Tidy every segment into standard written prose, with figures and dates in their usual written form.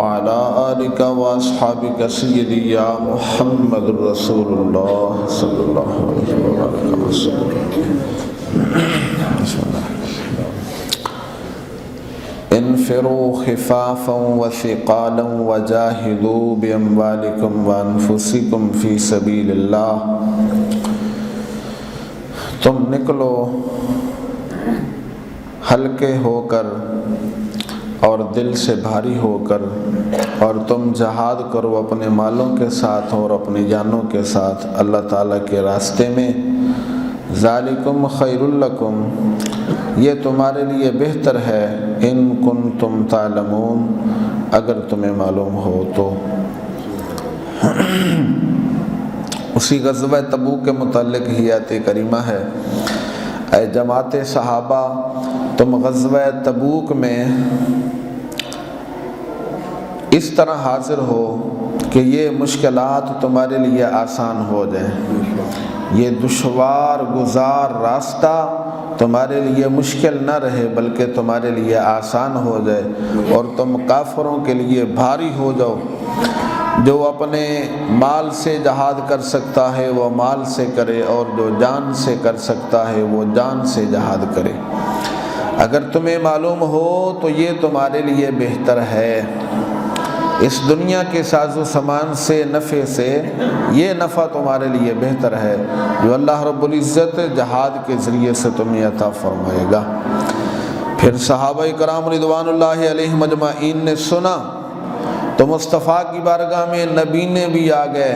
وعلى آلك وأصحابك سيدي يا محمد رسول الله صلى الله عليه وسلم. بسم الله. انفروا خفافا وثقالا وجاهدوا بأموالكم وأنفسكم في سبيل الله. تم نکلو ہلکے ہو کر اور دل سے بھاری ہو کر، اور تم جہاد کرو اپنے مالوں کے ساتھ اور اپنی جانوں کے ساتھ اللہ تعالیٰ کے راستے میں. ذالکم خیر لکم، یہ تمہارے لیے بہتر ہے، ان کنتم تعلمون، اگر تمہیں معلوم ہو تو. اسی غزوہ تبوک کے متعلق ہی آیت کریمہ ہے. اے جماعت صحابہ، تم غزوہ تبوک میں اس طرح حاضر ہو کہ یہ مشکلات تمہارے لیے آسان ہو جائیں، یہ دشوار گزار راستہ تمہارے لیے مشکل نہ رہے بلکہ تمہارے لیے آسان ہو جائے، اور تم کافروں کے لیے بھاری ہو جاؤ. جو اپنے مال سے جہاد کر سکتا ہے وہ مال سے کرے، اور جو جان سے کر سکتا ہے وہ جان سے جہاد کرے. اگر تمہیں معلوم ہو تو یہ تمہارے لیے بہتر ہے. اس دنیا کے ساز و سامان سے، نفع سے، یہ نفع تمہارے لیے بہتر ہے جو اللہ رب العزت جہاد کے ذریعے سے تمہیں عطا فرمائے گا. پھر صحابہ کرام رضوان اللہ علیہم اجمعین نے سنا تو مصطفیٰ کی بارگاہ میں نبینے بھی آ گئے،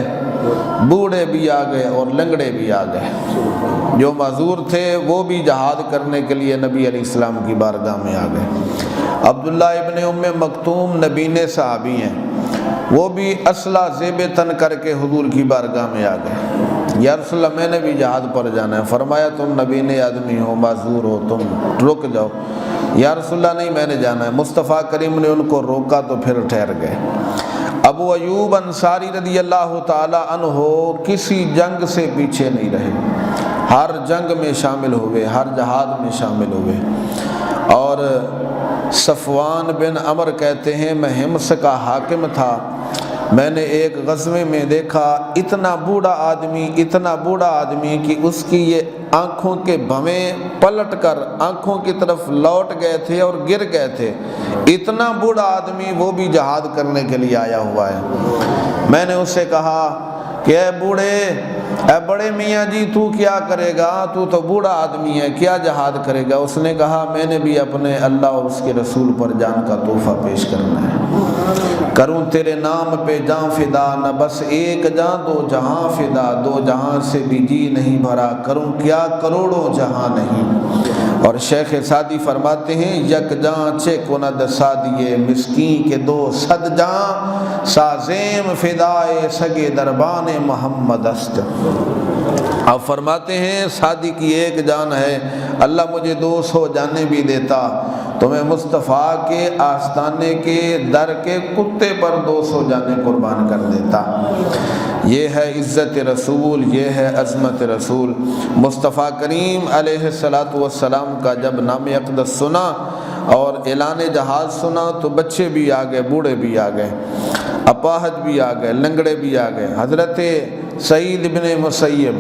بوڑھے بھی آ گئے اور لنگڑے بھی آ گئے. جو معذور تھے وہ بھی جہاد کرنے کے لیے نبی علیہ السلام کی بارگاہ میں آ گئے. عبداللہ ابن ام مکتوم نبینے صحابی ہیں، وہ بھی اسلحہ زیب تن کر کے حضور کی بارگاہ میں آ گئے. یا رسول اللہ، میں نے بھی جہاد پر جانا ہے. فرمایا تم نبینے آدمی ہو، معذور ہو، تم رک جاؤ. یا رسول اللہ نہیں، میں نے جانا ہے. مصطفیٰ کریم نے ان کو روکا تو پھر ٹھہر گئے. ابو ایوب انصاری رضی اللہ تعالی عنہ کسی جنگ سے پیچھے نہیں رہے، ہر جنگ میں شامل ہوئے، ہر جہاد میں شامل ہوئے. اور صفوان بن عمر کہتے ہیں میں حمص کا حاکم تھا، میں نے ایک غزوے میں دیکھا اتنا بوڑھا آدمی کہ اس کی یہ آنکھوں کے بھویں پلٹ کر آنکھوں کی طرف لوٹ گئے تھے اور گر گئے تھے. اتنا بوڑھا آدمی وہ بھی جہاد کرنے کے لیے آیا ہوا ہے. میں نے اس سے کہا کہ اے بڑے میاں جی، تو کیا کرے گا؟ تو بوڑھا آدمی ہے، کیا جہاد کرے گا؟ اس نے کہا میں نے بھی اپنے اللہ اور اس کے رسول پر جان کا تحفہ پیش کرنا ہے. کروں تیرے نام پہ جان فدا، نہ بس ایک جان دو جہاں فدا، دو جہاں سے بھی جی نہیں بھرا، کروں کیا کروڑوں جہاں نہیں. اور شیخ سعدی فرماتے ہیں یک جان چے کند سادیے مسکین کے دو صد جان، سازیم فدائے سگے دربان محمد است. آپ فرماتے ہیں سعدی کی ایک جان ہے، اللہ مجھے 200 جانیں بھی دیتا تو میں مصطفیٰ کے آستانے کے در کے کتے پر 200 جانیں قربان کر دیتا. یہ ہے عزت رسول، یہ ہے عظمت رسول. مصطفیٰ کریم علیہ السلام کا جب نام اقدس سنا اور اعلان جہاد سنا تو بچے بھی آ گئے، بوڑھے بھی آ گئے، اپاہج بھی آ گئے، لنگڑے بھی آ گئے. حضرت سعید بن مسیب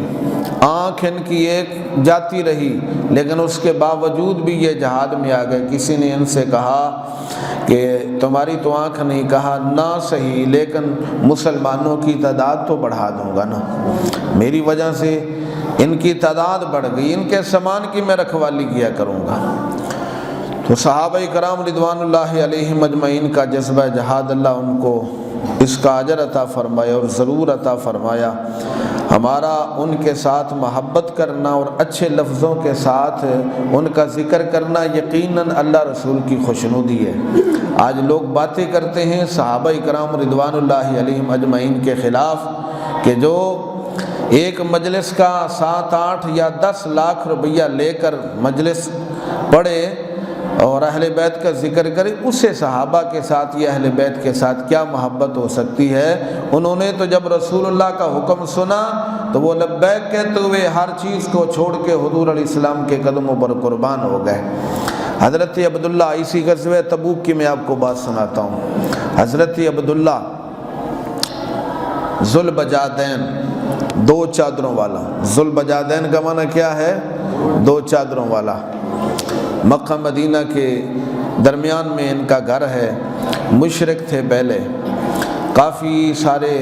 آنکھ ان کی ایک جاتی رہی لیکن اس کے باوجود بھی یہ جہاد میں آ گئے. کسی نے ان سے کہا کہ تمہاری تو آنکھ نہیں، کہا نہ صحیح لیکن مسلمانوں کی تعداد تو بڑھا دوں گا نا، میری وجہ سے ان کی تعداد بڑھ گئی، ان کے سامان کی میں رکھوالی کیا کروں گا. تو صحابہ کرام رضوان اللہ علیہم اجمعین کا جذبہ جہاد اللہ ان کو اس کا اجر عطا فرمایا اور ضرور عطا فرمایا. ہمارا ان کے ساتھ محبت کرنا اور اچھے لفظوں کے ساتھ ان کا ذکر کرنا یقیناً اللہ رسول کی خوشنودی ہے. آج لوگ باتیں کرتے ہیں صحابہ کرام رضوان اللہ علیہم اجمعین کے خلاف کہ جو ایک مجلس کا 7، 8 یا 10 لاکھ روپیہ لے کر مجلس پڑھے اور اہل بیت کا ذکر کرے، اسے صحابہ کے ساتھ یا اہل بیت کے ساتھ کیا محبت ہو سکتی ہے؟ انہوں نے تو جب رسول اللہ کا حکم سنا تو وہ لبیک کہتے ہوئے ہر چیز کو چھوڑ کے حضور علیہ السلام کے قدموں پر قربان ہو گئے. حضرت عبداللہ اسی غزوہ تبوک کی میں آپ کو بات سناتا ہوں. حضرت عبداللہ ذوالبجادین، دو چادروں والا۔ ذوالبجادین کا معنی کیا ہے؟ دو چادروں والا۔ مکہ مدینہ کے درمیان میں ان کا گھر ہے۔ مشرک تھے پہلے، کافی سارے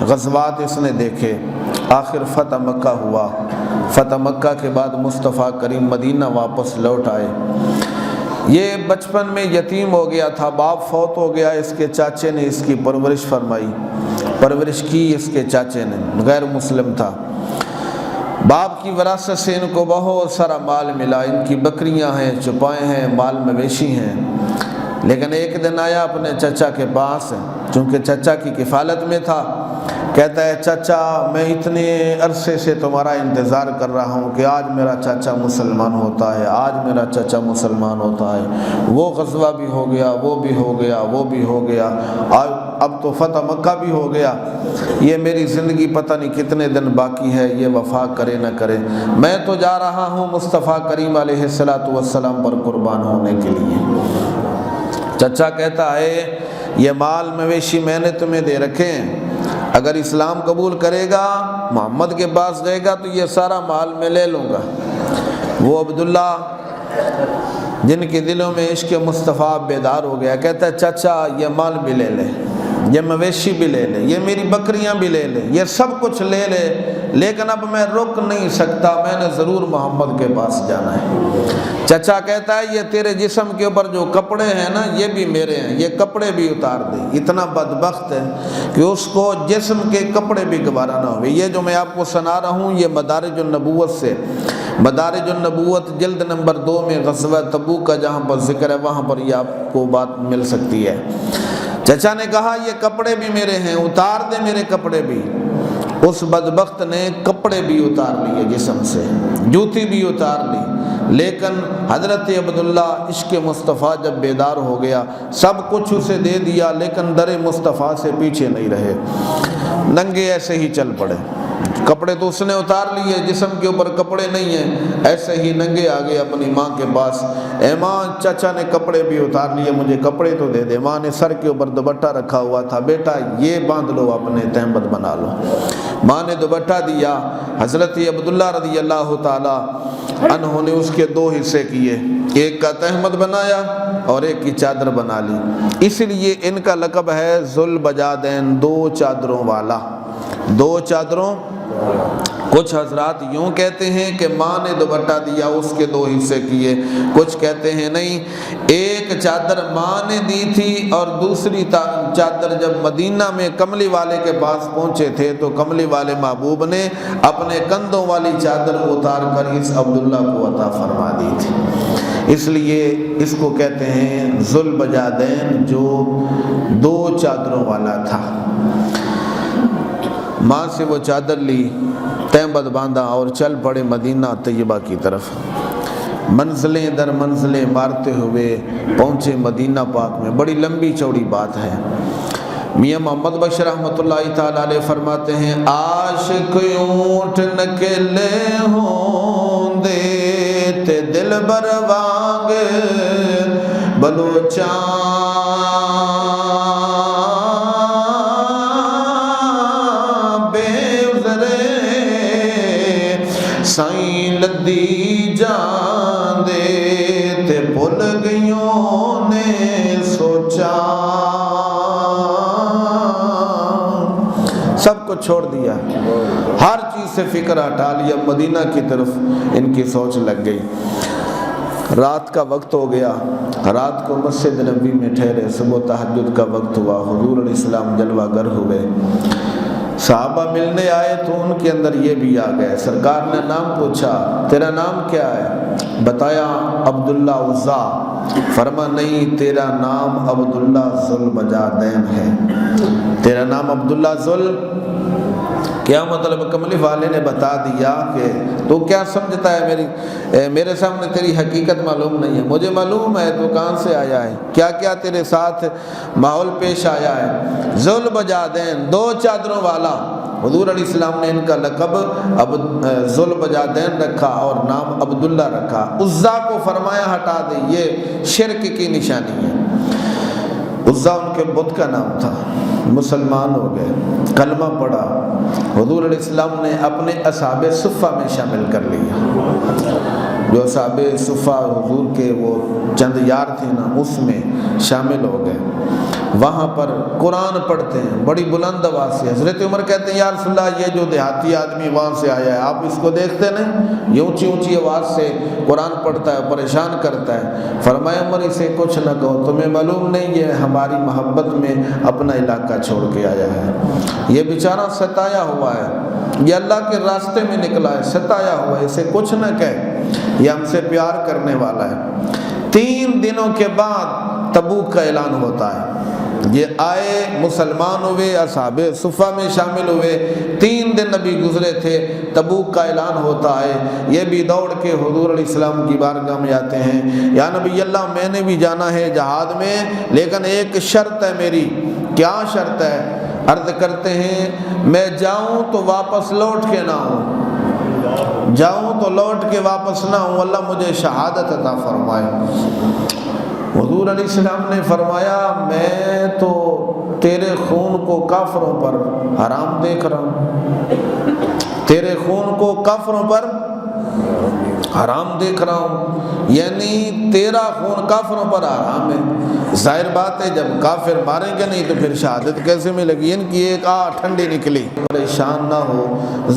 غزوات اس نے دیکھے، آخر فتح مکہ ہوا۔ فتح مکہ کے بعد مصطفیٰ کریم مدینہ واپس لوٹ آئے۔ یہ بچپن میں یتیم ہو گیا تھا، باپ فوت ہو گیا، اس کے چاچے نے اس کی پرورش فرمائی، پرورش کی اس کے چاچے نے، غیر مسلم تھا۔ باپ کی وراثت سے ان کو بہت سارا مال ملا، ان کی بکریاں ہیں، چپائیں ہیں، مال مویشی ہیں۔ لیکن ایک دن آیا اپنے چچا کے پاس، چونکہ چچا کی کفالت میں تھا، کہتا ہے چچا میں اتنے عرصے سے تمہارا انتظار کر رہا ہوں کہ آج میرا چچا مسلمان ہوتا ہے، آج میرا چچا مسلمان ہوتا ہے۔ وہ غزوہ بھی ہو گیا، وہ بھی ہو گیا، وہ بھی ہو گیا، اب تو فتح مکہ بھی ہو گیا، یہ میری زندگی پتہ نہیں کتنے دن باقی ہے، یہ وفا کرے نہ کرے، میں تو جا رہا ہوں مصطفیٰ کریم علیہ السلام پر قربان ہونے کے لیے۔ چچا کہتا ہے یہ مال مویشی میں نے تمہیں دے رکھے ہیں، اگر اسلام قبول کرے گا، محمد کے پاس جائے گا تو یہ سارا مال میں لے لوں گا۔ وہ عبداللہ جن کے دلوں میں عشق مصطفیٰ بیدار ہو گیا، کہتا ہے چچا یہ مال بھی لے لے، یہ مویشی بھی لے لے، یہ میری بکریاں بھی لے لے، یہ سب کچھ لے لے، لیکن اب میں رک نہیں سکتا، میں نے ضرور محمد کے پاس جانا ہے۔ چچا کہتا ہے یہ تیرے جسم کے اوپر جو کپڑے ہیں نا یہ بھی میرے ہیں، یہ کپڑے بھی اتار دے۔ اتنا بدبخت ہے کہ اس کو جسم کے کپڑے بھی گوارا نہ ہوئے۔ یہ جو میں آپ کو سنا رہا ہوں یہ مدارج النبوت سے، مدارج النبوت جلد نمبر 2 میں غزوہ تبوک کا جہاں پر ذکر ہے وہاں پر یہ آپ کو بات مل سکتی ہے۔ چچا نے کہا یہ کپڑے بھی میرے ہیں، اتار دے میرے کپڑے بھی۔ اس بدبخت نے کپڑے بھی اتار لیے جسم سے، جوتی بھی اتار لی، لیکن حضرت عبداللہ عشق مصطفیٰ جب بیدار ہو گیا سب کچھ اسے دے دیا، لیکن در مصطفیٰ سے پیچھے نہیں رہے، ننگے ایسے ہی چل پڑے۔ کپڑے تو اس نے اتار لیے، جسم کے اوپر کپڑے نہیں ہیں، ایسے ہی ننگے آگے اپنی ماں کے پاس، اے ماں چچا نے کپڑے بھی اتار لیے، مجھے کپڑے تو دے دے۔ ماں نے سر کے اوپر دوپٹہ رکھا ہوا تھا، بیٹا یہ باندھ لو، اپنے تہمت بنا لو۔ ماں نے دوپٹہ دیا، حضرت عبداللہ رضی اللہ تعالی عنہ نے اس کے 2 حصے کیے، ایک کا تہمت بنایا اور ایک کی چادر بنا لی۔ اس لیے ان کا لقب ہے ذوالبجادین، 2 چادروں والا، 2 چادروں۔ کچھ حضرات یوں کہتے ہیں کہ ماں نے دوپٹہ دیا، اس کے 2 حصے کیے، کچھ کہتے ہیں نہیں، ایک چادر ماں نے دی تھی اور دوسری چادر جب مدینہ میں کملی والے کے پاس پہنچے تھے تو کملی والے محبوب نے اپنے کندھوں والی چادر اتار کر اس عبداللہ کو عطا فرما دی تھی۔ اس لیے اس کو کہتے ہیں ذوالبجادین، جو 2 چادروں والا تھا۔ ماں سے وہ چادر لی، تہمت باندھا اور چل پڑے مدینہ طیبہ کی طرف۔ منزلیں در منزلیں مارتے ہوئے پہنچے مدینہ پاک میں۔ بڑی لمبی چوڑی بات ہے۔ میاں محمد بخش رحمۃ اللہ تعالی علیہ فرماتے ہیں عاشق اونٹ نکلے ہوں دے تے دل بر وانگ بلوچاں سائیں لدی جان دے تے بھول گئیوں نے سوچا، سب کو چھوڑ دیا، ہر چیز سے فکر ہٹا لیا، مدینہ کی طرف ان کی سوچ لگ گئی۔ رات کا وقت ہو گیا، رات کو مسجد نبوی میں ٹھہرے، صبح تہجد کا وقت ہوا، حضور علیہ السلام جلوہ گر ہوئے، صحابہ ملنے آئے تو ان کے اندر یہ بھی آ گئے۔ سرکار نے نام پوچھا، تیرا نام کیا ہے؟ بتایا عبداللہ عزا۔ فرما نہیں، تیرا نام عبداللہ ذوالبجادین ہے، تیرا نام عبداللہ کیا مطلب؟ کملی والے نے بتا دیا کہ تو کیا سمجھتا ہے، میرے سامنے تیری حقیقت معلوم نہیں ہے، مجھے معلوم ہے تو کہاں سے آیا ہے، کیا کیا تیرے ساتھ ماحول پیش آیا ہے۔ ذوالبجادین، 2 چادروں والا۔ حضور علیہ السلام نے ان کا لقب ذوالبجادین رکھا اور نام عبداللہ رکھا۔ عزا کو فرمایا ہٹا دے، یہ شرک کی نشانی ہے۔ عزا ان کے بت کا نام تھا، مسلمان ہو گئے، کلمہ پڑھا، حضور علیہ السلام نے اپنے اصحاب صفہ میں شامل کر لیا۔ جو اصحاب صفہ حضور کے وہ چند یار تھے نا، اس میں شامل ہو گئے۔ وہاں پر قرآن پڑھتے ہیں بڑی بلند آواز سے۔ حضرت عمر کہتے ہیں یا رسول اللہ، یہ جو دیہاتی آدمی وہاں سے آیا ہے، آپ اس کو دیکھتے نہیں؟ یہ اونچی اونچی آواز سے قرآن پڑھتا ہے، پریشان کرتا ہے۔ فرمایا عمر اسے کچھ نہ کہو، تمہیں معلوم نہیں یہ ہماری محبت میں اپنا علاقہ چھوڑ کے آیا ہے، یہ بیچارہ ستایا ہوا ہے، یہ اللہ کے راستے میں نکلا ہے، ستایا ہوا ہے، اسے کچھ نہ کہے، یہ ہم سے پیار کرنے والا ہے۔ 3 دنوں کے بعد تبوک کا اعلان ہوتا ہے۔ یہ آئے، مسلمان ہوئے، اصحاب صفہ میں شامل ہوئے، 3 دن نبی گزرے تھے، تبوک کا اعلان ہوتا ہے۔ یہ بھی دوڑ کے حضور علیہ السلام کی بارگاہ میں آتے ہیں، یا نبی اللہ میں نے بھی جانا ہے جہاد میں، لیکن ایک شرط ہے میری۔ کیا شرط ہے؟ عرض کرتے ہیں میں جاؤں تو واپس لوٹ کے نہ ہوں، جاؤں تو لوٹ کے واپس نہ ہوں، اللہ مجھے شہادت عطا فرمائے۔ حضور علیہ السلام نے فرمایا میں تو تیرے خون کو کافروں پر حرام دیکھ رہا ہوں، تیرے خون کو کافروں پر حرام دیکھ رہا ہوں، یعنی تیرا خون کافروں پر حرام ہے۔ ظاہر بات ہے جب کافر ماریں گے نہیں تو پھر شہادت کیسے ملے گی؟ ان کی ایک ٹھنڈی نکلی۔ پریشان نہ ہو،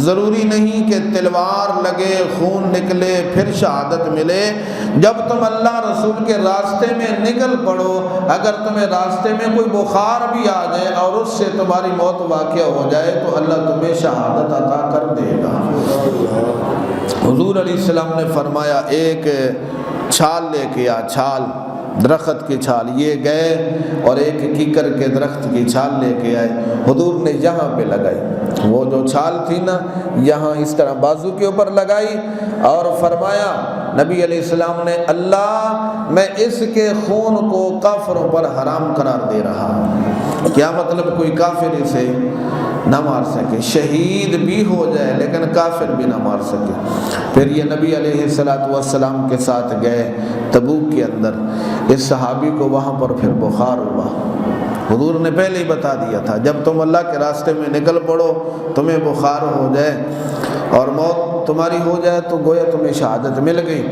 ضروری نہیں کہ تلوار لگے، خون نکلے پھر شہادت ملے۔ جب تم اللہ رسول کے راستے میں نکل پڑو، اگر تمہیں راستے میں کوئی بخار بھی آ جائے اور اس سے تمہاری موت واقع ہو جائے تو اللہ تمہیں شہادت عطا کر دے گا۔ حضور علیہ السلام نے فرمایا ایک چھال لے کے آ، چھال، درخت کی چھال۔ یہ گئے اور ایک کیکر کے درخت کی چھال لے کے آئے، حضور نے یہاں پہ لگائی، وہ جو چھال تھی نا یہاں اس طرح بازو کے اوپر لگائی، اور فرمایا نبی علیہ السلام نے اللہ میں اس کے خون کو کافروں پر حرام قرار دے رہا ہوں۔ کیا مطلب؟ کوئی کافر اسے نہ مار سکے، شہید بھی ہو جائے لیکن کافر بھی نہ مار سکے۔ پھر یہ نبی علیہ السلام کے ساتھ گئے تبوک کے اندر، اس صحابی کو وہاں پر پھر بخار ہوا۔ حضور نے پہلے ہی بتا دیا تھا جب تم اللہ کے راستے میں نکل پڑو، تمہیں بخار ہو جائے اور موت تمہاری ہو جائے تو گویا تمہیں شہادت مل گئی۔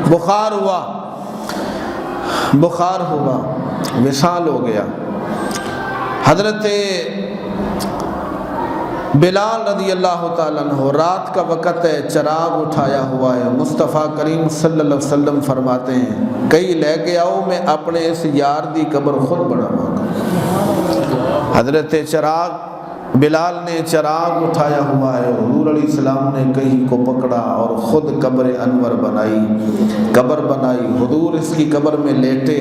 بخار ہوا، بخار ہوا، وصال ہو گیا۔ حضرت بلال رضی اللہ تعالیٰ عنہ، رات کا وقت ہے، چراغ اٹھایا ہوا ہے، مصطفیٰ کریم صلی اللہ علیہ وسلم فرماتے ہیں کئی لے کے آؤ، میں اپنے اس یار دی قبر خود بناواں گا۔ حضرت بلال نے چراغ اٹھایا ہوا ہے، حضور علیہ السلام نے کہیں کو پکڑا اور خود قبر انور بنائی، قبر بنائی۔ حضور اس کی قبر میں لیٹے،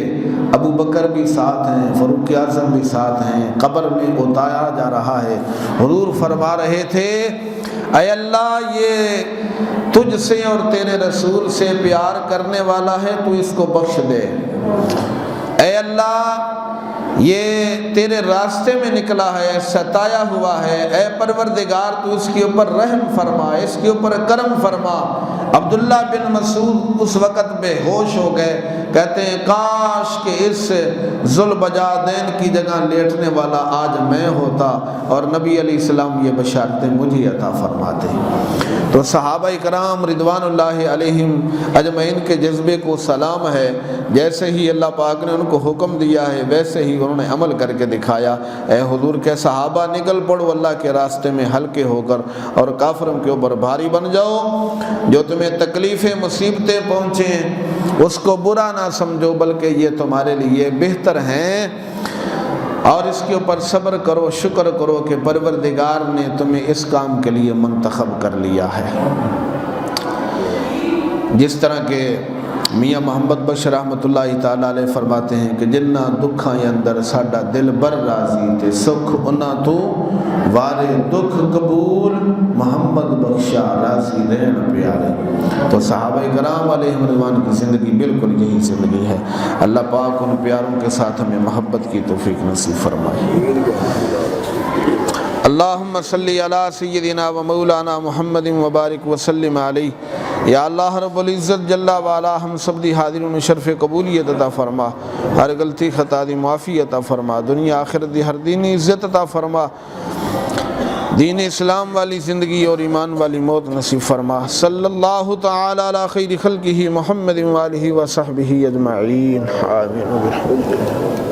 ابو بکر بھی ساتھ ہیں، فاروق اعظم بھی ساتھ ہیں، قبر میں اتارا جا رہا ہے۔ حضور فرما رہے تھے اے اللہ یہ تجھ سے اور تیرے رسول سے پیار کرنے والا ہے، تو اس کو بخش دے۔ اے اللہ یہ تیرے راستے میں نکلا ہے، ستایا ہوا ہے، اے پروردگار تو اس کے اوپر رحم فرما، اس کے اوپر کرم فرما۔ عبداللہ بن مسعود اس وقت بے ہوش ہو گئے، کہتے ہیں کاش کہ اس ذوالبجادین کی جگہ لیٹنے والا آج میں ہوتا اور نبی علیہ السلام یہ بشارتیں مجھے عطا فرماتے۔ تو صحابہ کرام رضوان اللہ علیہم اجمعین کے جذبے کو سلام ہے، جیسے ہی اللہ پاک نے ان کو حکم دیا ہے ویسے ہی انہوں نے عمل کر کے دکھایا۔ اے حضور کے صحابہ نکل پڑو اللہ کے راستے میں ہلکے ہو کر، اور کافروں کے اوپر بھاری بن جاؤ۔ جو تمہیں تکلیفیں مصیبتیں پہنچیں اس کو برا نہ سمجھو، بلکہ یہ تمہارے لیے بہتر ہیں، اور اس کے اوپر صبر کرو، شکر کرو کہ پروردگار نے تمہیں اس کام کے لیے منتخب کر لیا ہے۔ جس طرح کہ میاں محمد بشر رحمۃ اللہ تعالیٰ علیہ فرماتے ہیں کہ جنہ دکھاں اندر ساڈا دل بر راضی تے سکھ انہاں تو وارے دکھ قبول محمد بخشا راضی رہن پیارے۔ تو صحابہ کرام علیہم رضوان کی زندگی بالکل یہی زندگی ہے۔ اللہ پاک ان پیاروں کے ساتھ ہمیں محبت کی توفیق نصیب فرمائے۔ اللہم صلی علی سیدنا و مولانا محمد وبارک وسلم علیہ۔ یا اللہ رب العزت جل وعلا ہم سب دی حاضرون شرف قبولیت عطا فرما، ہر غلطی خطا دی معافی عطا فرما، دنیا آخرت دی ہر دینی عزت عطا فرما، دین اسلام والی زندگی اور ایمان والی موت نصیب فرما۔ صلی اللہ تعالی علی خیر خلقہ محمد وآلہ وصحبہ اجمعین، آمین۔